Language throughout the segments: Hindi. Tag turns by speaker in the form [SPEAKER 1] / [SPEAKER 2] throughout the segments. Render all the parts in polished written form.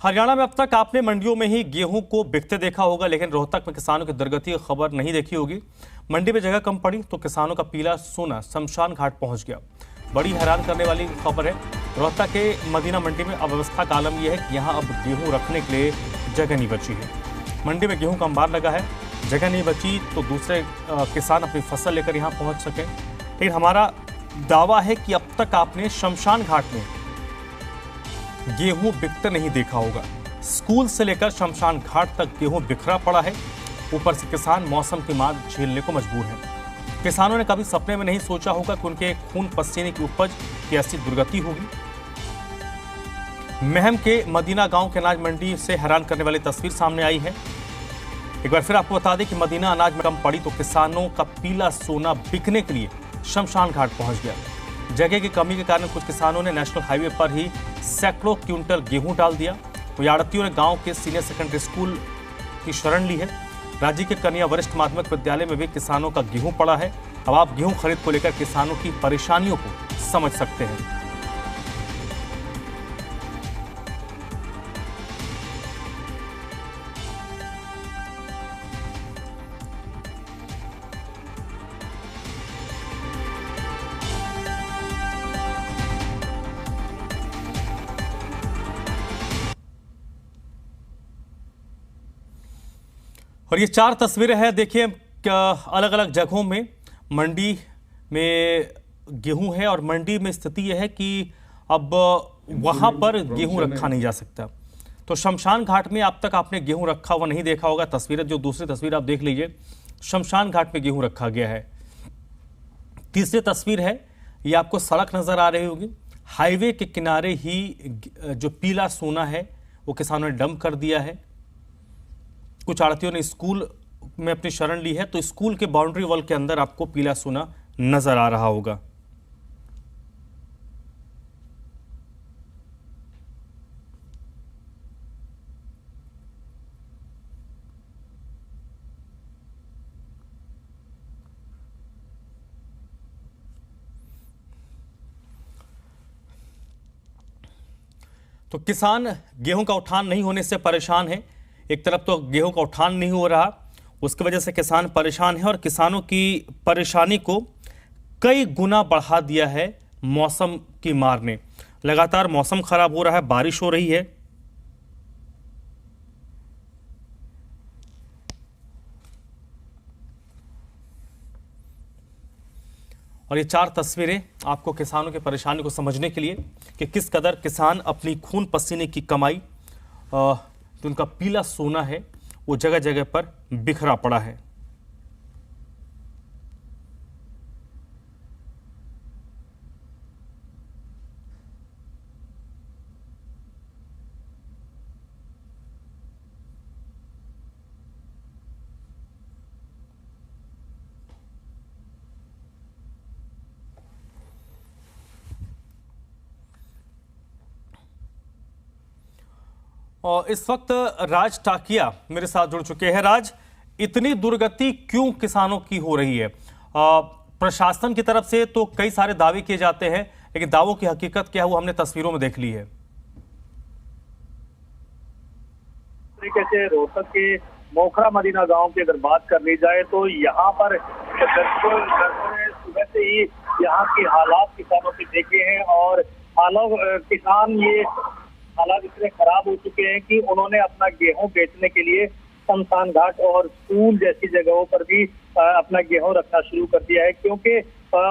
[SPEAKER 1] हरियाणा में अब तक आपने मंडियों में ही गेहूं को बिकते देखा होगा, लेकिन रोहतक में किसानों की दुर्गति की खबर नहीं देखी होगी। मंडी में जगह कम पड़ी तो किसानों का पीला सोना शमशान घाट पहुंच गया। बड़ी हैरान करने वाली खबर है, रोहतक के मदीना मंडी में अव्यवस्था का आलम यह है कि यहां अब गेहूं रखने के लिए जगह नहीं बची है। मंडी में गेहूं का अंबार लगा है, जगह नहीं बची तो दूसरे किसान अपनी फसल लेकर यहाँ पहुँच सकें। लेकिन हमारा दावा है कि अब तक आपने शमशान घाट में गेहूं बिकते नहीं देखा होगा। स्कूल से लेकर शमशान घाट तक गेहूं बिखरा पड़ा है। ऊपर से किसान मौसम की मार झेलने को मजबूर हैं। किसानों ने कभी सपने में नहीं सोचा होगा कि उनके खून पसीने की उपज की ऐसी दुर्गति होगी। महम के मदीना गांव के अनाज मंडी से हैरान करने वाली तस्वीर सामने आई है। एक बार फिर आपको बता दें कि मदीना अनाज में कम पड़ी तो किसानों का पीला सोना बिकने के लिए शमशान घाट पहुंच गया। जगह की कमी के कारण कुछ किसानों ने नेशनल हाईवे पर ही सैकड़ों क्विंटल गेहूं डाल दिया। वहीं आड़तियों ने गांव के सीनियर सेकेंडरी स्कूल की शरण ली है। राज्य के कन्या वरिष्ठ माध्यमिक विद्यालय में भी किसानों का गेहूं पड़ा है। अब आप गेहूं खरीद को लेकर किसानों की परेशानियों को समझ सकते हैं। और ये 4 तस्वीरें हैं, देखिए अलग अलग जगहों में मंडी में गेहूं है और मंडी में स्थिति यह है कि अब वहां पर गेहूं रखा नहीं जा सकता। तो शमशान घाट में अब तक आपने गेहूं रखा हुआ नहीं देखा होगा। तस्वीरें, जो दूसरी तस्वीर आप देख लीजिए, शमशान घाट में गेहूं रखा गया है। तीसरी तस्वीर है, ये आपको सड़क नजर आ रही होगी। हाईवे के किनारे ही जो पीला सोना है वो किसानों ने डंप कर दिया है। कुछ आड़तियों ने स्कूल में अपनी शरण ली है, तो स्कूल के बाउंड्री वॉल के अंदर आपको पीला सोना नजर आ रहा होगा। तो किसान गेहूं का उठान नहीं होने से परेशान है। एक तरफ तो गेहूं का उठान नहीं हो रहा, उसकी वजह से किसान परेशान है और किसानों की परेशानी को कई गुना बढ़ा दिया है मौसम की मार ने। लगातार मौसम खराब हो रहा है, बारिश हो रही है। और ये 4 तस्वीरें आपको किसानों की परेशानी को समझने के लिए कि किस कदर किसान अपनी खून पसीने की कमाई, जो उनका पीला सोना है, वो जगह जगह पर बिखरा पड़ा है। और इस वक्त राज टाकिया मेरे साथ जुड़ चुके हैं। राज, इतनी दुर्गति क्यों किसानों की हो रही है? प्रशासन की तरफ से तो कई सारे दावे किए जाते हैं, लेकिन दावों की हकीकत क्या है वो हमने तस्वीरों में देख ली है।
[SPEAKER 2] तरीके से रोहतक के मोखरा मदीना गांव की अगर बात कर ली जाए तो यहाँ पर दर्शकों ने सुबह से ही यहाँ के हालात किसानों के देखे हैं और किसान ये हालात इतने खराब हो चुके हैं कि उन्होंने अपना गेहूं बेचने के लिए शमशान घाट और स्कूल जैसी जगहों पर भी अपना गेहूं रखना शुरू कर दिया है, क्योंकि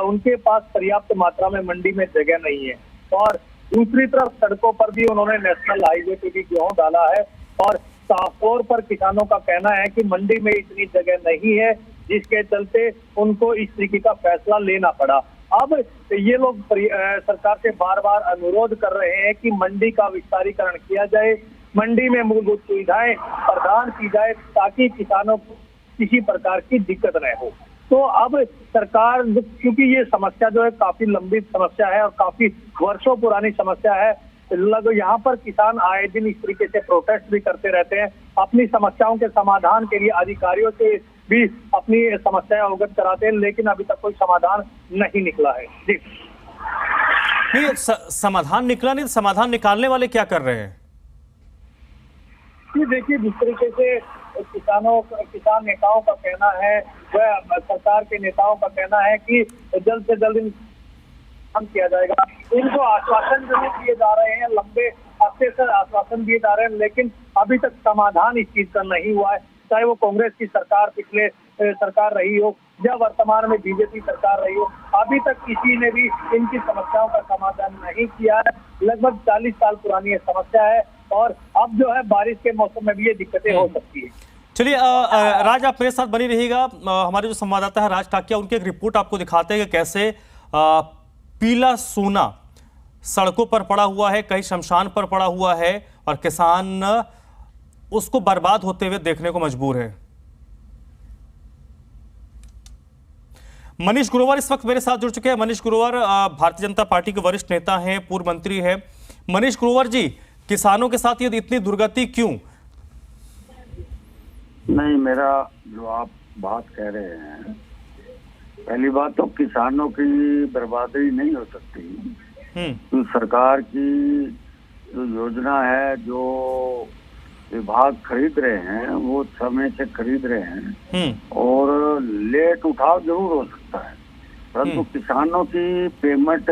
[SPEAKER 2] उनके पास पर्याप्त मात्रा में मंडी में जगह नहीं है। और दूसरी तरफ सड़कों पर भी उन्होंने नेशनल हाईवे पे भी गेहूं डाला है और साफ तौर पर किसानों का कहना है कि मंडी में इतनी जगह नहीं है, जिसके चलते उनको इस तरीके का फैसला लेना पड़ा। अब ये लोग सरकार से बार बार अनुरोध कर रहे हैं कि मंडी का विस्तारीकरण किया जाए, मंडी में मूलभूत सुविधाएं प्रदान की जाए ताकि किसानों को किसी प्रकार की दिक्कत न हो। तो अब सरकार, क्योंकि ये समस्या जो है काफी लंबी समस्या है और काफी वर्षों पुरानी समस्या है, यहाँ पर किसान आए दिन इस तरीके से प्रोटेस्ट भी करते रहते हैं, अपनी समस्याओं के समाधान के लिए अधिकारियों से भी अपनी समस्याएं अवगत कराते हैं, लेकिन अभी तक कोई समाधान नहीं निकला है। जी
[SPEAKER 1] नहीं, समाधान निकला नहीं, समाधान निकालने वाले क्या कर रहे हैं?
[SPEAKER 2] ये देखिए जिस तरीके से किसान नेताओं का कहना है, वह सरकार के नेताओं का कहना है कि जल्द से जल्द काम किया जाएगा। इनको आश्वासन जरूर दिए जा रहे हैं, लंबे हफ्ते से आश्वासन दिए जा रहे हैं, लेकिन अभी तक समाधान इस चीज का नहीं हुआ है। चाहे वो कांग्रेस की सरकार पिछले सरकार रही हो या वर्तमान में बीजेपी सरकार रही हो, अभी तक किसी ने भी इनकी समस्याओं का समाधान नहीं किया है। लगभग 40 साल पुरानी ये समस्या है और अब जो है बारिश के मौसम में भी ये दिक्कतें हो सकती है।
[SPEAKER 1] चलिए राज, आप मेरे साथ बनी रहिएगा। हमारे जो संवाददाता है राज टाकिया, उनकी एक रिपोर्ट आपको दिखाते हैं कि कैसे पीला सोना सड़कों पर पड़ा हुआ है, कहीं शमशान पर पड़ा हुआ है और किसान उसको बर्बाद होते हुए देखने को मजबूर है। मनीष ग्रोवर इस वक्त मेरे साथ जुड़ चुके हैं। मनीष ग्रोवर भारतीय जनता पार्टी के वरिष्ठ नेता हैं, पूर्व मंत्री हैं। मनीष ग्रोवर जी, किसानों के साथ ये इतनी दुर्गति क्यों?
[SPEAKER 3] नहीं, मेरा जो आप बात कह रहे हैं, पहली बात तो किसानों की बर्बादी नहीं हो सकती। तो सरकार की जो योजना है, जो विभाग खरीद रहे हैं, वो समय से खरीद रहे हैं और लेट उठाव जरूर हो सकता है, परंतु किसानों की पेमेंट,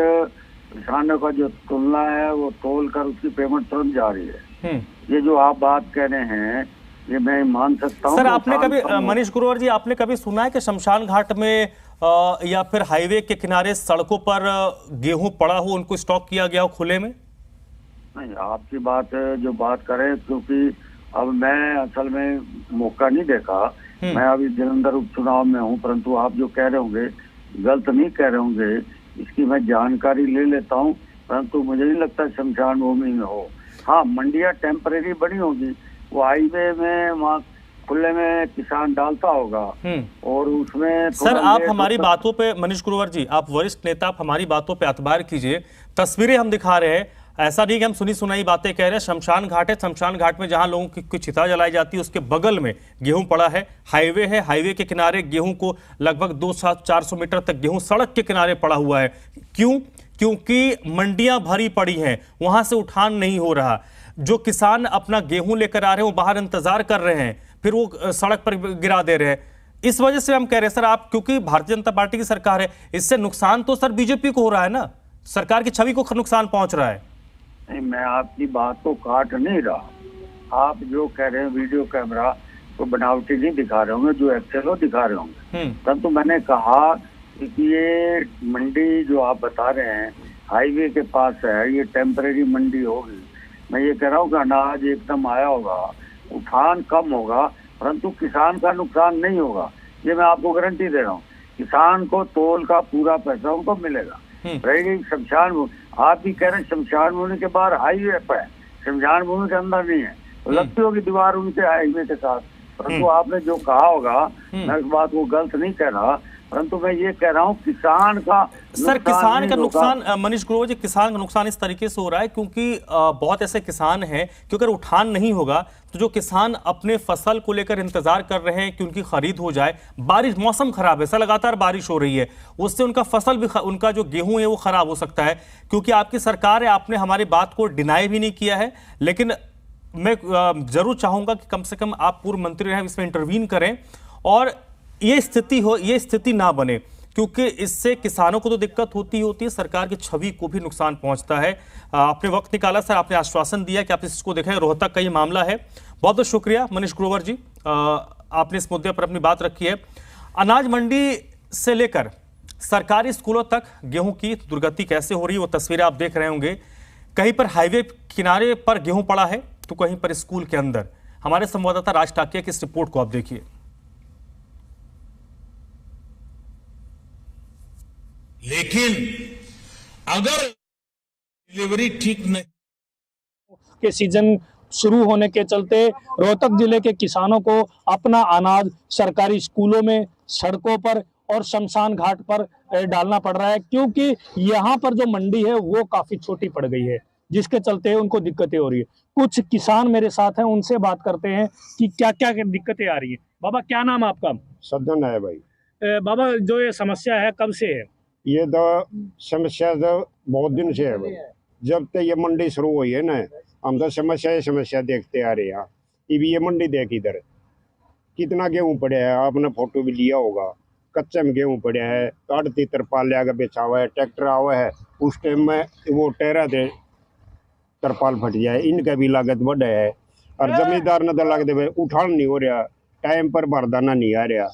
[SPEAKER 3] किसानों का जो तुलना है वो तोल कर उसकी पेमेंट तुरंत जा रही है। ये जो आप बात कह रहे हैं ये मैं मान सकता हूँ।
[SPEAKER 1] सर, आपने कभी मनीष ग्रोवर जी, आपने कभी सुना है कि शमशान घाट में या फिर हाईवे के किनारे सड़कों पर गेहूं पड़ा हो, उनको स्टॉक किया गया हो खुले में?
[SPEAKER 3] नहीं, आपकी बात जो बात करें, क्योंकि अब मैं असल में मौका नहीं देखा, मैं अभी जलंधर उपचुनाव में हूँ, परंतु आप जो कह रहे होंगे गलत नहीं कह रहे होंगे, इसकी मैं जानकारी ले लेता हूँ, परंतु मुझे नहीं लगता शमशान भूमि में हो। हाँ, मंडियाँ टेम्परेरी बनी होगी, वो हाईवे में वहाँ खुले में किसान डालता होगा और उसमें।
[SPEAKER 1] सर, आप हमारी बातों पे, मनीष ग्रोवर जी, आप वरिष्ठ नेता, आप हमारी बातों पे एतबार कीजिए। तस्वीरें हम दिखा रहे हैं, ऐसा नहीं कि हम सुनी सुनाई बातें कह रहे हैं। शमशान घाट है, शमशान घाट में जहां लोगों की चिता जलाई जाती है उसके बगल में गेहूं पड़ा है। हाईवे है, हाईवे के किनारे गेहूं को लगभग 200-400 मीटर तक गेहूं सड़क के किनारे पड़ा हुआ है। क्यों? क्योंकि मंडियां भरी पड़ी हैं, वहां से उठान नहीं हो रहा। जो किसान अपना गेहूं लेकर आ रहे हैं वो बाहर इंतजार कर रहे हैं, फिर वो सड़क पर गिरा दे रहे हैं। इस वजह से हम कह रहे हैं सर, आप, क्योंकि भारतीय जनता पार्टी की सरकार है, इससे नुकसान तो सर बीजेपी को हो रहा है ना, सरकार की छवि को नुकसान पहुंच रहा है।
[SPEAKER 3] नहीं, मैं आपकी बात को काट नहीं रहा। आप जो कह रहे हैं वीडियो कैमरा तो बनावटी नहीं दिखा रहे होंगे, जो एक्चुअल हो दिखा रहे होंगे। परंतु मैंने कहा कि ये मंडी जो आप बता रहे हैं हाईवे के पास है, ये टेम्परेरी मंडी होगी। मैं ये कह रहा हूँ कि अनाज एकदम आया होगा, उठान कम होगा, परंतु किसान का नुकसान नहीं होगा, ये मैं आपको गारंटी दे रहा हूँ। किसान को तोल का पूरा पैसा उनको मिलेगा। रही शमशान, आप भी कह रहे हैं शमशान भूमि के बाहर हाईवे पर है, शमशान भूमि के अंदर नहीं है, तो लगती होगी दीवार उनके हाईवे के साथ। परंतु आपने जो कहा होगा, मैं इस बात को गलत नहीं कह रहा, परंतु मैं ये कह रहा हूँ किसान का
[SPEAKER 1] सर, किसान का नुकसान, मनीष ग्रोवर जी, किसान का नुकसान इस तरीके से हो रहा है क्योंकि बहुत ऐसे किसान हैं कि अगर उठान नहीं होगा तो जो किसान अपने फसल को लेकर इंतजार कर रहे हैं कि उनकी खरीद हो जाए, बारिश, मौसम खराब है सर, लगातार बारिश हो रही है, उससे उनका फसल भी, उनका जो गेहूं है वो खराब हो सकता है। क्योंकि आपकी सरकार है, आपने हमारी बात को डिनाई भी नहीं किया है, लेकिन मैं जरूर चाहूंगा कि कम से कम आप पूर्व मंत्री रहे, इसमें इंटरवीन करें और ये स्थिति ना बने, क्योंकि इससे किसानों को तो दिक्कत होती है, सरकार की छवि को भी नुकसान पहुंचता है। आपने वक्त निकाला सर, आपने आश्वासन दिया कि आप इसको देखें। रोहतक का ये मामला है। बहुत बहुत शुक्रिया मनीष ग्रोवर जी, आपने इस मुद्दे पर अपनी बात रखी है। अनाज मंडी से लेकर सरकारी स्कूलों तक गेहूं की दुर्गति कैसे हो रही है वो तस्वीरें आप देख रहे होंगे। कहीं पर हाईवे किनारे पर गेहूं पड़ा है तो कहीं पर स्कूल के अंदर। हमारे संवाददाता राज टाकिया की इस रिपोर्ट को आप देखिए।
[SPEAKER 4] लेकिन अगर डिलीवरी ठीक नहीं
[SPEAKER 5] के सीजन शुरू होने के चलते रोहतक जिले के किसानों को अपना अनाज सरकारी स्कूलों में, सड़कों पर और शमशान घाट पर डालना पड़ रहा है, क्योंकि यहाँ पर जो मंडी है वो काफी छोटी पड़ गई है, जिसके चलते उनको दिक्कतें हो रही है। कुछ किसान मेरे साथ हैं, उनसे बात करते हैं कि क्या क्या दिक्कतें आ रही है। बाबा, क्या नाम आपका?
[SPEAKER 6] सदन है भाई।
[SPEAKER 5] बाबा, जो ये समस्या है कब से है?
[SPEAKER 6] ये तो समस्या तो बहुत दिन से है भाई। जब तक ये मंडी शुरू हुई है ना, हम तो समस्या देखते आ रहे हैं। ये मंडी देख इधर कितना गेहूं पड़ा है, आपने फोटो भी लिया होगा। कच्चे में गेहूं पड़ा है, काटती तरपाल लिया बेचा हुआ है, ट्रैक्टर आवा है, उस टाइम में वो टेरा दे तरपाल फट जाए, इनका भी लागत बढ़ है। और जमींदार ने तो लागत उठान नहीं हो रहा, टाइम पर बारदाना नहीं आ रहा,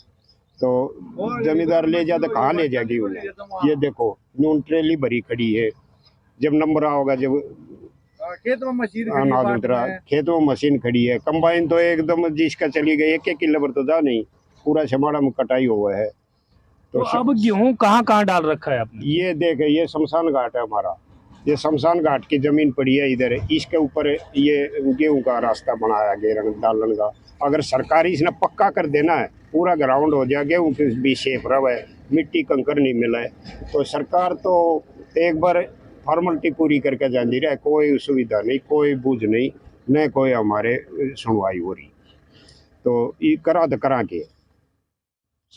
[SPEAKER 6] तो जमींदार ले जा तो कहाँ ले जाएगी उन्हें। ये देखो नून ट्रेली भरी खड़ी है, जब नंबर होगा, जब
[SPEAKER 7] खेत में मशीन
[SPEAKER 6] अनाज उतरा, खेतों में मशीन खड़ी है, कंबाइन तो एकदम जिसका चली गई 1-1 किलो पर तो जा नहीं, पूरा छमाड़ा में कटाई हुआ है।
[SPEAKER 5] तो अब गेहूं कहाँ कहाँ डाल रखा है आपने?
[SPEAKER 6] ये देख, ये शमशान घाट है हमारा, ये शमशान घाट की जमीन पड़ी है इधर, इसके ऊपर ये गेहूं का रास्ता बनाया गेहूं डालने का। अगर सरकारी इसने पक्का कर देना है, पूरा ग्राउंड हो जाए, गेहूं की भी शेप रहा है, मिट्टी कंकर नहीं मिला है, तो सरकार तो एक बार फॉर्मेलिटी पूरी करके जानी रहा है, कोई सुविधा नहीं, कोई बूझ नहीं, न कोई हमारे सुनवाई हो रही। तो ये करा के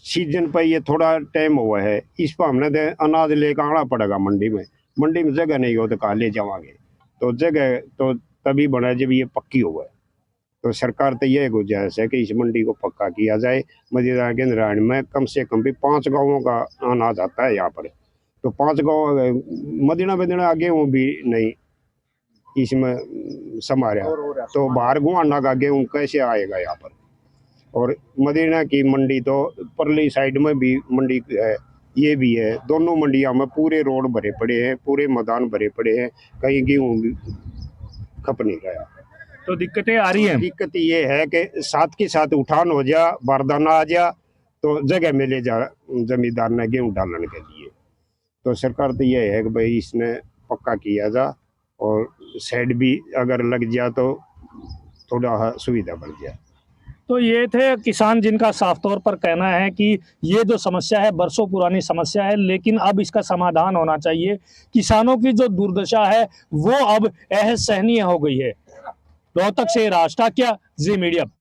[SPEAKER 6] सीजन पर ये थोड़ा टाइम हुआ है, इस पर हमने अनाज लेकर आना पड़ेगा मंडी में जगह नहीं हो तो कहाँ ले जावांगे। तो जगह तो तभी बना जब ये पक्की हुआ है। तो सरकार तो ये गुजारिश है कि इस मंडी को पक्का किया जाए। मदीना के नारायण में कम से कम भी 5 गाँवों का अनाज आता है यहाँ पर, तो 5 गाँव मदीना आगे वो भी नहीं इसमें समारा, तो बाहर गुआना का गेहूँ कैसे आएगा यहाँ पर। और मदीना की मंडी तो परली साइड में भी मंडी है, ये भी है, दोनों मंडियों में पूरे रोड भरे पड़े हैं, पूरे मैदान भरे पड़े हैं, कहीं गेहूँ भी खप नहीं गया।
[SPEAKER 5] तो दिक्कतें आ रही हैं।
[SPEAKER 6] दिक्कत ये है कि साथ के साथ उठान हो जा, बारदाना आ जा, तो जगह मिले जा जमींदार ने गेहूँ डालने के लिए। तो सरकार तो ये है कि भाई इसने पक्का किया जा, और साइड भी अगर लग जाए तो थोड़ा सुविधा बढ़ जाए।
[SPEAKER 5] तो ये थे किसान जिनका साफ तौर पर कहना है कि ये जो समस्या है बरसों पुरानी समस्या है, लेकिन अब इसका समाधान होना चाहिए। किसानों की जो दुर्दशा है वो अब असहनीय हो गई है। रोहतक से राज टाकिया, जी मीडिया।